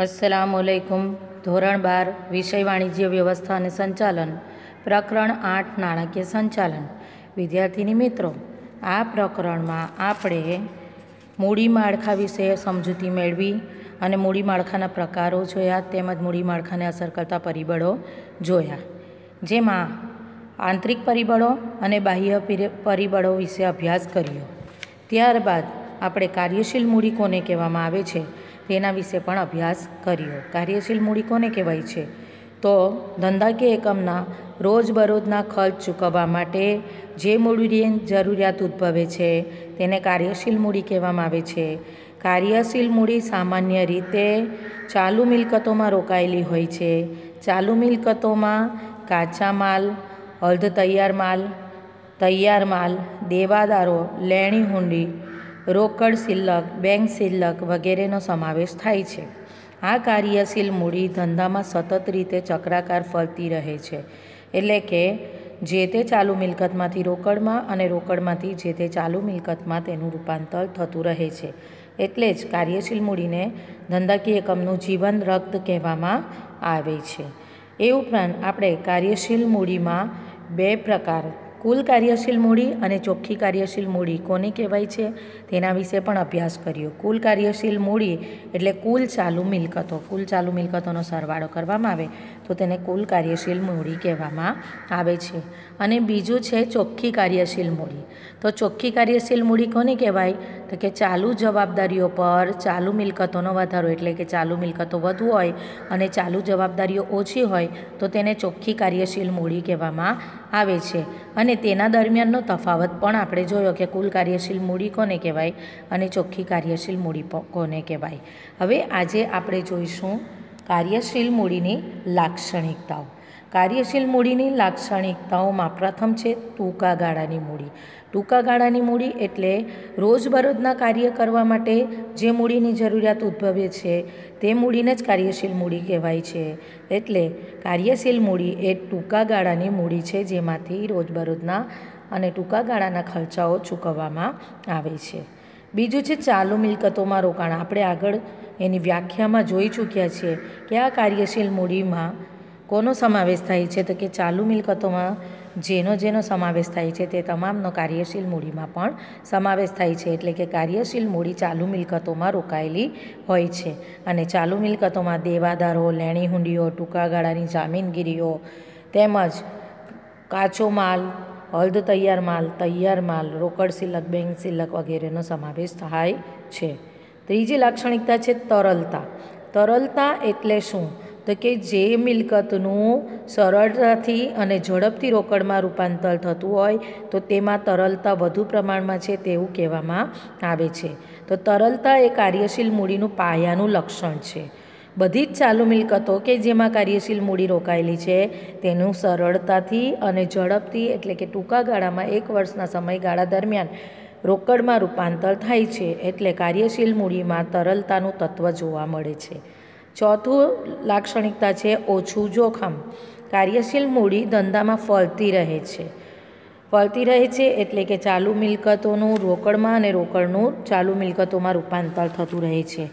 अस्सलामुअलैकुम। ધોરણ 12 વિષય વાણિજ્ય વ્યવસ્થા અને સંચાલન, પ્રકરણ 8 નાણાકીય સંચાલન. વિદ્યાર્થીની મિત્રો, આ પ્રકરણમાં આપણે મૂડી માળખા વિશે સમજૂતી મેળવી અને મૂડી માળખાના પ્રકારો જોયા, તેમજ મૂડી માળખાને અસર કરતા પરિબળો જોયા, જેમાં આંતરિક પરિબળો અને બાહ્ય પરિબળો વિશે અભ્યાસ કર્યો. ત્યારબાદ આપણે કાર્યશીલ મૂડી કોને કહેવામાં આવે છે તેના વિશે પણ અભ્યાસ કર્યો. કાર્યશીલ મૂડી કોને કહેવાય છે? તો ધંધાકીય એકમના રોજબરોજના ખર્ચ ચૂકવવા માટે જે મૂડીની જરૂરિયાત ઉદ્ભવે છે તેને કાર્યશીલ મૂડી કહેવામાં આવે છે. કાર્યશીલ મૂડી સામાન્ય રીતે ચાલુ મિલકતોમાં રોકાયેલી હોય છે. ચાલુ મિલકતોમાં કાચા માલ, અર્ધ તૈયાર માલ, દેવાદારો, લેણી હુંડી, રોકડ શિલ્લક, બેંક શિલ્લક વગેરેનો સમાવેશ થાય છે. આ કાર્યશીલ મૂડી ધંધામાં સતત રીતે ચક્રાકાર ફરતી રહે છે, એટલે કે જે તે ચાલુ મિલકતમાંથી રોકડમાં અને રોકડમાંથી જે તે ચાલુ મિલકતમાં તેનું રૂપાંતર થતું રહે છે. એટલે જ કાર્યશીલ મૂડીને ધંધાકીય એકમનું જીવન રક્ત કહેવામાં આવે છે. એ ઉપરાંત આપણે કાર્યશીલ મૂડીમાં બે પ્રકાર, કુલ કાર્યશીલ મૂડી અને ચોખ્ખી કાર્યશીલ મૂડી કોને કહેવાય છે તેના વિશે પણ અભ્યાસ કર્યો. કુલ કાર્યશીલ મૂડી એટલે કુલ ચાલુ મિલકતોનો સરવાળો કરવામાં આવે તો તેને કુલ કાર્યશીલ મૂડી કહેવામાં આવે છે. અને બીજું છે ચોખ્ખી કાર્યશીલ મૂડી. તો ચોખ્ખી કાર્યશીલ મૂડી કોને કહેવાય? તો કે ચાલુ જવાબદારીઓ પર ચાલુ મિલકતોનો વધારો, એટલે કે ચાલુ મિલકતો વધુ હોય અને ચાલુ જવાબદારીઓ ઓછી હોય તો તેને ચોખ્ખી કાર્યશીલ મૂડી કહેવામાં આવે છે. અને તેના દરમિયાનનો તફાવત પણ આપણે જોયો કે કુલ કાર્યશીલ મૂડી કોને કહેવાય અને ચોખ્ખી કાર્યશીલ મૂડી કોને કહેવાય. હવે આજે આપણે જોઈશું કાર્યશીલ મૂડીની લાક્ષણિકતાઓ. કાર્યશીલ મૂડીની લાક્ષણિકતાઓમાં પ્રથમ છે ટૂંકા ગાળાની મૂડી. ટૂંકા ગાળાની મૂડી એટલે રોજબરોજના કાર્ય કરવા માટે જે મૂડીની જરૂરિયાત ઉદ્ભવે છે તે મૂડીને જ કાર્યશીલ મૂડી કહેવાય છે. એટલે કાર્યશીલ મૂડી એ ટૂંકા ગાળાની મૂડી છે જેમાંથી રોજબરોજના અને ટૂંકા ગાળાના ખર્ચાઓ ચૂકવવામાં આવે છે. બીજું છે ચાલુ મિલકતોમાં રોકાણ. આપણે આગળ એની વ્યાખ્યામાં જોઈ ચૂક્યા છીએ કે આ કાર્યશીલ મૂડીમાં કોનો સમાવેશ થાય છે? તો કે ચાલુ મિલકતોમાં જેનો સમાવેશ થાય છે તે તમામનો કાર્યશીલ મૂડીમાં પણ સમાવેશ થાય છે. એટલે કે કાર્યશીલ મૂડી ચાલુ મિલકતોમાં રોકાયેલી હોય છે. અને ચાલુ મિલકતોમાં દેવાદારો, લેણી હુંડીઓ, ટૂંકા ગાળાની જામીનગીરીઓ તેમજ કાચો માલ, અર્ધ તૈયાર માલ, રોકડ શિલ્લક, બેંક શિલ્લક વગેરેનો સમાવેશ થાય છે. ત્રીજી લાક્ષણિકતા છે તરલતા. તરલતા એટલે શું? તો કે જે મિલકતનું સરળતાથી અને ઝડપથી રોકડમાં રૂપાંતર થતું હોય તો તેમાં તરલતા વધુ પ્રમાણમાં છે તેવું કહેવામાં આવે છે. તો તરલતા એ કાર્યશીલ મૂડીનું પાયાનું લક્ષણ છે. બધી જ ચાલુ મિલકતો કે જેમાં કાર્યશીલ મૂડી રોકાયેલી છે તેનું સરળતાથી અને ઝડપથી, એટલે કે ટૂંકા ગાળામાં 1 વર્ષના સમયગાળા દરમિયાન રોકડમાં રૂપાંતર થાય છે. એટલે કાર્યશીલ મૂડીમાં તરલતાનું તત્વ જોવા મળે છે. ચોથું લાક્ષણિકતા છે ઓછું જોખમ. કાર્યશીલ મૂડી ધંધામાં ફરતી રહે છે એટલે કે ચાલુ મિલકતોનું રોકડમાં અને રોકડનું ચાલુ મિલકતોમાં રૂપાંતર થતું રહે છે.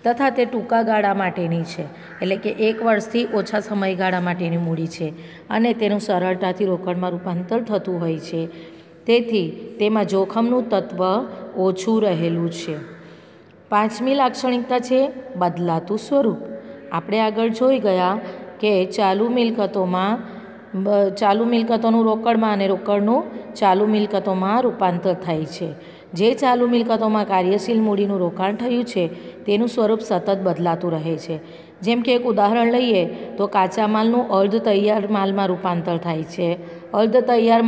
તથા તે ટૂંકા ગાળા માટેની છે, એટલે કે 1 વર્ષથી ઓછા સમયગાળા માટેની મૂડી છે અને તેનું સરળતાથી રોકડમાં રૂપાંતર થતું હોય છે. તેથી તેમાં જોખમનું તત્વ ઓછું રહેલું છે. પાંચમી લાક્ષણિકતા છે બદલાતું સ્વરૂપ. આપણે આગળ જોઈ ગયા કે ચાલુ મિલકતોનું રોકડમાં અને રોકડનું ચાલુ મિલકતોમાં રૂપાંતર થાય છે. જે ચાલુ મિલકતોમાં કાર્યશીલ મૂડીનું રોકાણ થયું છે તેનું સ્વરૂપ સતત બદલાતું રહે છે. જેમ કે એક ઉદાહરણ લઈએ તો કાચા માલનું અર્ધ તૈયાર માલમાં રૂપાંતર થાય છે, અર્ધ તૈયાર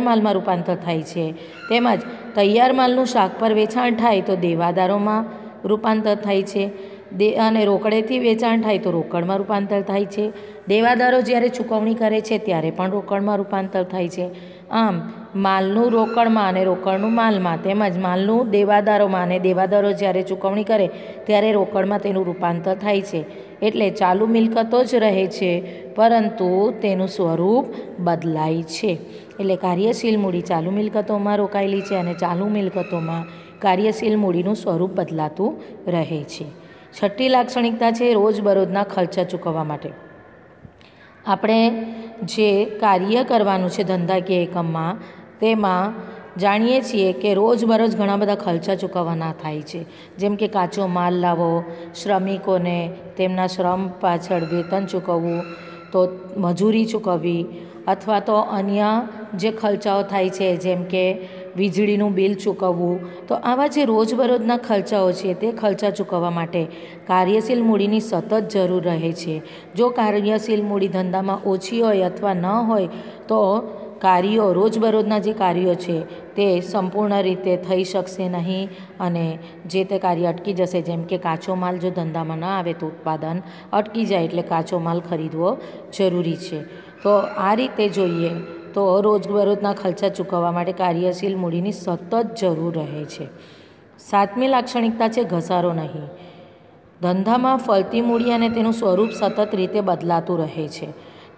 માલમાં રૂપાંતર થાય છે. તેમજ તૈયાર માલનું શાક પર વેચાણ થાય તો દેવાદારોમાં રૂપાંતર થાય છે અને રોકડેથી વેચાણ થાય તો રોકડમાં રૂપાંતર થાય છે. દેવાદારો જ્યારે ચૂકવણી કરે છે ત્યારે પણ રોકડમાં રૂપાંતર થાય છે. આમ માલનું રોકડમાં અને રોકડનું માલમાં, તેમજ માલનું દેવાદારોમાં અને દેવાદારો જ્યારે ચૂકવણી કરે ત્યારે રોકડમાં તેનું રૂપાંતર થાય છે. એટલે ચાલુ મિલકતો જ રહે છે પરંતુ તેનું સ્વરૂપ બદલાય છે. એટલે કાર્યશીલ મૂડી ચાલુ મિલકતોમાં રોકાયેલી છે અને ચાલુ મિલકતોમાં કાર્યશીલ મૂડીનું સ્વરૂપ બદલાતું રહે છે. છઠ્ઠી લાક્ષણિકતા છે રોજબરોજના ખર્ચા ચૂકવવા માટે. આપણે જે કાર્ય કરવાનું છે ધંધાકીય એકમમાં તેમાં જાણીએ છીએ કે રોજબરોજ ઘણા બધા ખર્ચા ચૂકવવાના થાય છે, જેમ કે કાચો માલ લાવો, શ્રમિકોને તેમના શ્રમ પાછળ વેતન ચૂકવવું, તો મજૂરી ચૂકવવી, અથવા તો અન્ય જે ખર્ચાઓ થાય છે જેમ કે વીજળીનું બિલ ચૂકવવું. તો આવા જે રોજબરોજના ખર્ચાઓ છે તે ખર્ચા ચૂકવવા માટે કાર્યશીલ મૂડીની સતત જરૂર રહે છે. જો કાર્યશીલ મૂડી ધંધામાં ઓછી હોય અથવા ન હોય તો કાર્યો રોજબરોજના જે કાર્યો છે તે સંપૂર્ણ રીતે થઈ શકશે નહીં અને જે તે કાર્ય અટકી જશે. જેમ કે કાચો માલ જો ધંધામાં ન આવે તો ઉત્પાદન અટકી જાય, એટલે કાચો માલ ખરીદવો જરૂરી છે. તો આ રીતે જોઈએ તો રોજબરોજના ખર્ચા ચૂકવવા માટે કાર્યશીલ મૂડીની સતત જરૂર રહે છે. સાતમી લાક્ષણિકતા છે ઘસારો નહીં. ધંધામાં ફરતી મૂડી અને તેનું સ્વરૂપ સતત રીતે બદલાતું રહે છે,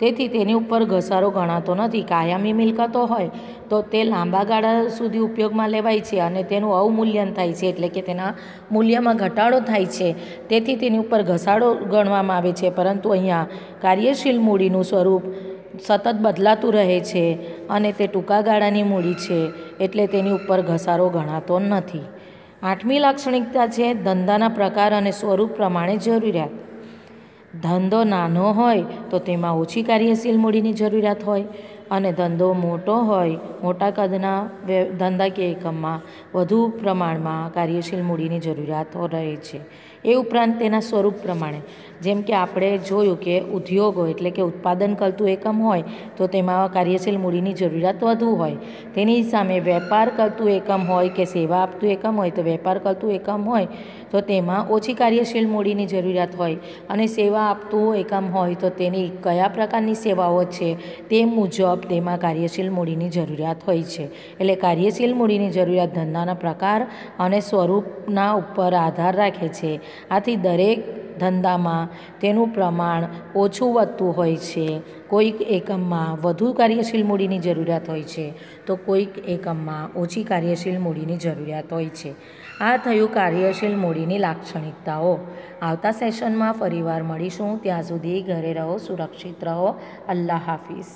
તેથી તેની ઉપર ઘસારો ગણાતો નથી. કાયમી મિલકતો હોય તો તે લાંબા ગાળા સુધી ઉપયોગમાં લેવાય છે અને તેનું અવમૂલ્યન થાય છે, એટલે કે તેના મૂલ્યમાં ઘટાડો થાય છે, તેથી તેની ઉપર ઘસારો ગણવામાં આવે છે. પરંતુ અહીંયા કાર્યશીલ મૂડીનું સ્વરૂપ સતત બદલાતું રહે છે અને તે ટૂંકા ગાળાની મૂડી છે, એટલે તેની ઉપર ઘસારો ગણાતો નથી. આઠમી લાક્ષણિકતા છે ધંધાના પ્રકાર અને સ્વરૂપ પ્રમાણે જરૂરિયાત. ધંધો નાનો હોય તો તેમાં ઓછી કાર્યશીલ મૂડીની જરૂરિયાત હોય અને ધંધો મોટો હોય, મોટા કદના ધંધાકીય એકમમાં વધુ પ્રમાણમાં કાર્યશીલ મૂડીની જરૂરિયાતો રહે છે. એ ઉપરાંત તેના સ્વરૂપ પ્રમાણે, જેમ કે આપણે જોયું કે ઉદ્યોગો એટલે કે ઉત્પાદન કરતું એકમ હોય તો તેમાં કાર્યશીલ મૂડીની જરૂરિયાત વધુ હોય. તેની સામે વેપાર કરતું એકમ હોય કે સેવા આપતું એકમ હોય, તો વેપાર કરતું એકમ હોય તો તેમાં ઓછી કાર્યશીલ મૂડીની જરૂરિયાત હોય અને સેવા આપતું એકમ હોય તો તેની કયા પ્રકારની સેવાઓ છે તે મુજબ તેમાં કાર્યશીલ મૂડીની જરૂરિયાત હોય છે. એટલે કાર્યશીલ મૂડીની જરૂરિયાત ધંધાના પ્રકાર અને સ્વરૂપના ઉપર આધાર રાખે છે. આથી દરેક ધંધામાં તેનું પ્રમાણ ઓછું વધતું હોય છે. કોઈક એકમમાં વધુ કાર્યશીલ મૂડીની જરૂરિયાત હોય છે તો કોઈક એકમમાં ઓછી કાર્યશીલ મૂડીની જરૂરિયાત હોય છે. આ થયું કાર્યશીલ મૂડીની લાક્ષણિકતાઓ. આવતા સેશનમાં ફરીવાર મળીશું. ત્યાં સુધી ઘરે રહો, સુરક્ષિત રહો. અલ્લાહ હાફિઝ.